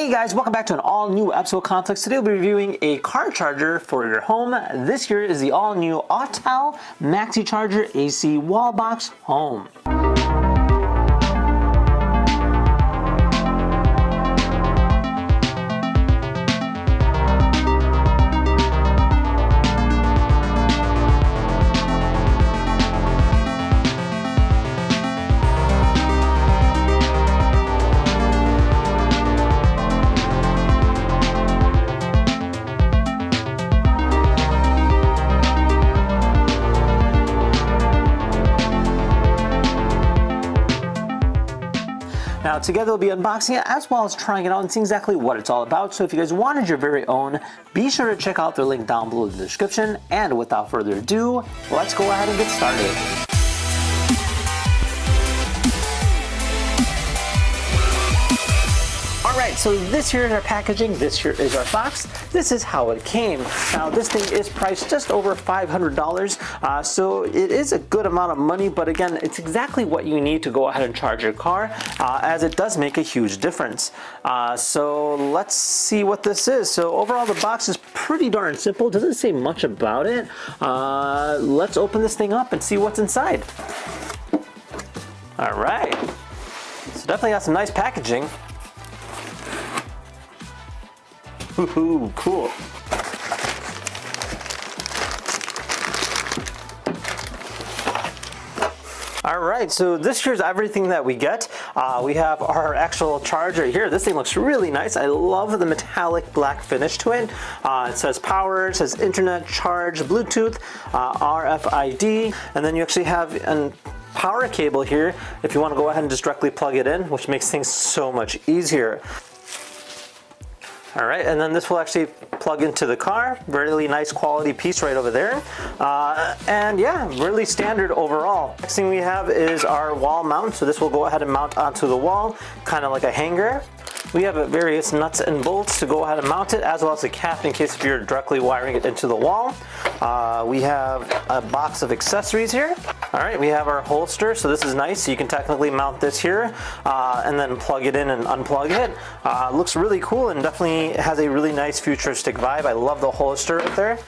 Hey guys, welcome back to an all-new episode of Complex. Today we'll be reviewing a car charger for your home. This here is the all-new Autel MaxiCharger AC Wall Box Home. Now together we'll be unboxing it as well as trying it out and seeing exactly what it's all about. So if you guys wanted your very own, be sure to check out the link down below in the description. And without further ado, let's go ahead and get started. Alright, so this here is our packaging, this here is our box, this is how it came. Now this thing is priced just over $500, so it is a good amount of money, but again, it's exactly what you need to go ahead and charge your car, as it does make a huge difference. So let's see what this is. So overall the box is pretty darn simple, doesn't say much about it. Let's open this thing up and see what's inside. Alright, so definitely got some nice packaging. Ooh, cool. All right, so this here's everything that we get. We have our actual charger here. This thing looks really nice. I love the metallic black finish to it. It says power, it says internet, charge, Bluetooth, RFID, and then you actually have a power cable here if you want to go ahead and just directly plug it in, which makes things so much easier. All right, and then this will actually plug into the car. Really nice quality piece right over there. And yeah, really standard overall. Next thing we have is our wall mount. So this will go ahead and mount onto the wall, kind of like a hanger. We have various nuts and bolts to go ahead and mount it, as well as a cap in case if you're directly wiring it into the wall. We have a box of accessories here. All right, we have our holster, so this is nice. So you can technically mount this here and then plug it in and unplug it. Looks really cool and definitely has a really nice futuristic vibe. I love the holster right there.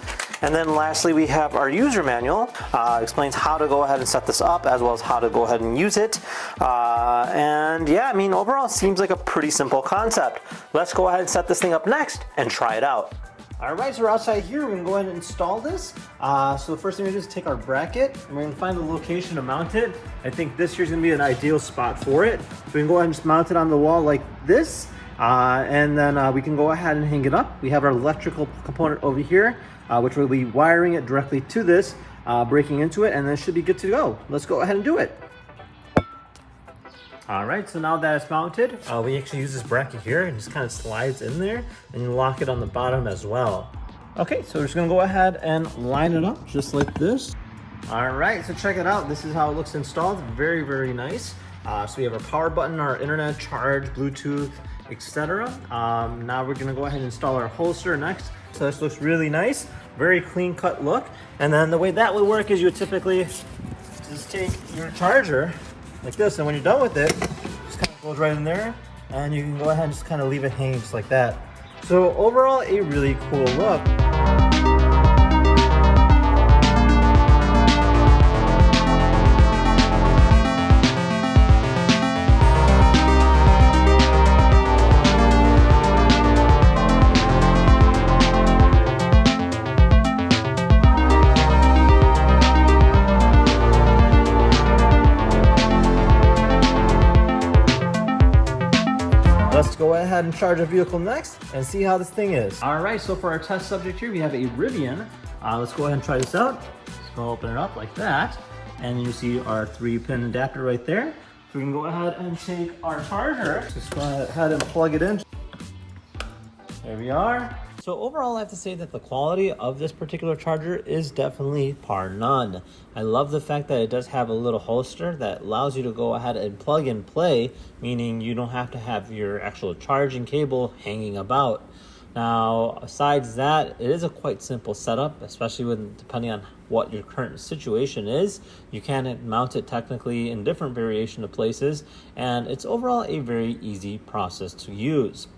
And then lastly, we have our user manual. Explains how to go ahead and set this up, as well as how to go ahead and use it. And yeah, I mean, overall, it seems like a pretty simple concept. Let's go ahead and set this thing up next and try it out. All right, so we're outside here. We're gonna go ahead and install this. So the first thing we're gonna do is take our bracket and we're gonna find the location to mount it. I think this here's gonna be an ideal spot for it. So we can go ahead and just mount it on the wall like this. And then we can go ahead and hang it up. We have our electrical component over here, which will be wiring it directly to this, breaking into it, and then it should be good to go. Let's go ahead and do it. All right, so now that it's mounted, we actually use this bracket here and just kind of slides in there and you lock it on the bottom as well. Okay, so we're just gonna go ahead and line it up just like this. All right, so check it out. This is how it looks installed. Very, very nice. So we have our power button, our internet, charge, Bluetooth, etc. Now we're gonna go ahead and install our holster next. So this looks really nice, very clean cut look. And then the way that would work is you would typically just take your charger like this, and when you're done with it, just kind of goes right in there, and you can go ahead and just kind of leave it hanging just like that. So overall, a really cool look. Let's go ahead and charge our vehicle next and see how this thing is. All right, so for our test subject here, we have a Rivian. Let's go ahead and try this out. Let's go open it up like that. And you see our 3-pin adapter right there. So we can go ahead and take our charger. Just go ahead and plug it in. There we are. So overall, I have to say that the quality of this particular charger is definitely par none. I love the fact that it does have a little holster that allows you to go ahead and plug and play, meaning you don't have to have your actual charging cable hanging about. Now, besides that, it is a quite simple setup, especially when depending on what your current situation is. You can mount it technically in different variation of places, and it's overall a very easy process to use.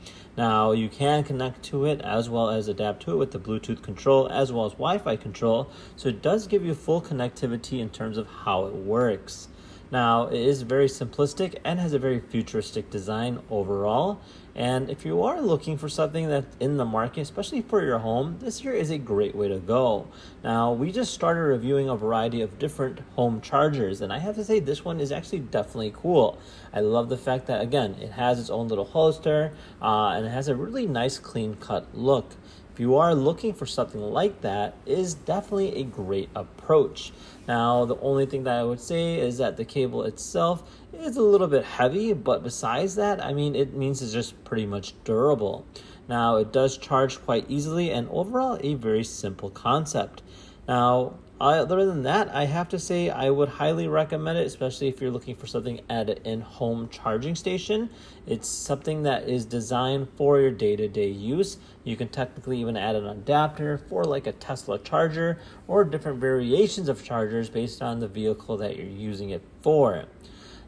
Now you can connect to it as well as adapt to it with the Bluetooth control as well as Wi-Fi control, so it does give you full connectivity in terms of how it works. Now, it is very simplistic and has a very futuristic design overall. And if you are looking for something that's in the market, especially for your home, this here is a great way to go. Now, we just started reviewing a variety of different home chargers, and I have to say this one is actually definitely cool. I love the fact that, again, it has its own little holster, and it has a really nice clean-cut look. If you are looking for something like that, it is definitely a great approach. Now, the only thing that I would say is that the cable itself is a little bit heavy, but besides that, I mean, it means it's just pretty much durable. Now, it does charge quite easily, and overall, a very simple concept. Now, other than that, I have to say I would highly recommend it, especially if you're looking for something at an in-home charging station. It's something that is designed for your day-to-day use. You can technically even add an adapter for like a Tesla charger or different variations of chargers based on the vehicle that you're using it for.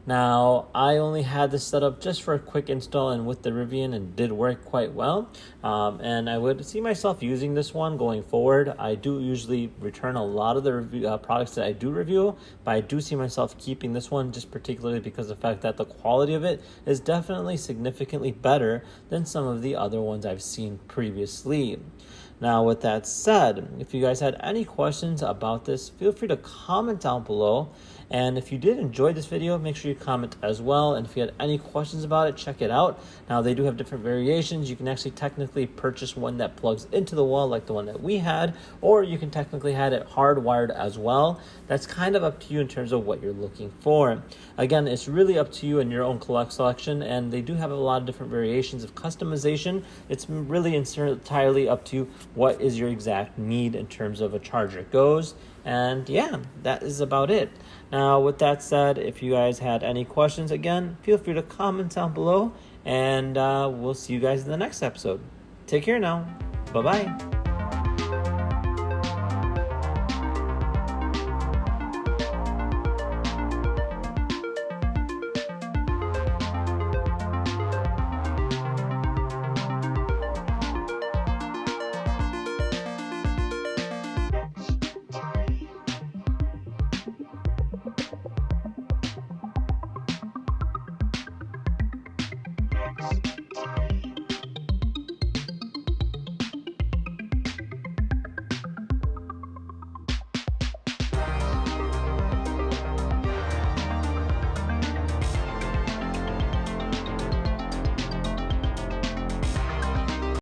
Now, I only had this set up just for a quick install and with the Rivian, and did work quite well. And I would see myself using this one going forward. I do usually return a lot of the products that I do review, but I do see myself keeping this one just particularly because of the fact that the quality of it is definitely significantly better than some of the other ones I've seen previously. Now, with that said, if you guys had any questions about this, feel free to comment down below. And if you did enjoy this video, make sure you comment as well. And if you had any questions about it, check it out. Now, they do have different variations. You can actually technically purchase one that plugs into the wall like the one that we had, or you can technically have it hardwired as well. That's kind of up to you in terms of what you're looking for. Again, it's really up to you and your own selection, and they do have a lot of different variations of customization. It's really entirely up to you what is your exact need in terms of a charger goes. And yeah, that is about it. Now, with that said, if you guys had any questions, again, feel free to comment down below, and we'll see you guys in the next episode. Take care now. Bye-bye.